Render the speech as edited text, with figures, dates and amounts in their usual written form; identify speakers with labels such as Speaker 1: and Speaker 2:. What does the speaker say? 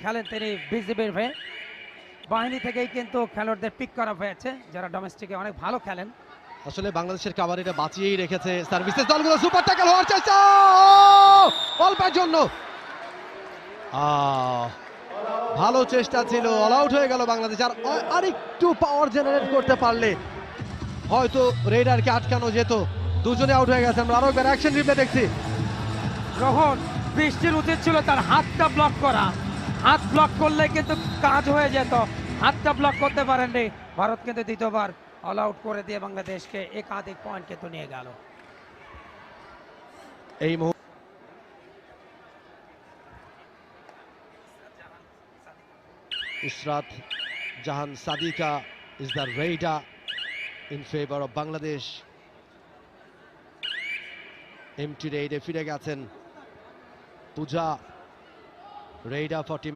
Speaker 1: খেলেন তিনি বিজিবির হয়ে। বাহিনী থেকেই কিন্তু খেলোয়াড়দের পিক করা হয়েছে যারা ডোমেস্টিকে অনেক ভালো খেলেন।
Speaker 2: আসলে বাংলাদেশের কাবাডিটা বাঁচিয়েই রেখেছে সার্ভিসেস দলগুলো। সুপার ট্যাকল হওয়ার চেষ্টা অল্পের জন্য ভালো চেষ্টা ছিল, অল আউট হয়ে গেল বাংলাদেশ। আর আরেকটু পাওয়ার জেনারেট করতে পারলে হয়তো রেডারকে আটকানো যেত। দুজনে আউট হয়ে গেছে। আমরা আরো একবার অ্যাকশন রিপ্লে দেখছি।
Speaker 1: রোহন বৃষ্টির উচিত ছিল তার হাতটা ব্লক করা, হাত ব্লক করলে কিন্তু কাজ হয়ে যেত, হাতটা ব্লক করতে পারেননি। ভারত কিন্তু দ্বিতীয়বার অল আউট করে দিয়ে বাংলাদেশকে একাধিক পয়েন্ট কিন্তু নিয়ে গেল।
Speaker 2: এই মুহূর্তে Israt Jahan Sadika is the raider in favor of Bangladesh. Empty রেইডে ফিরে গেছেন পূজা। রেইডা 40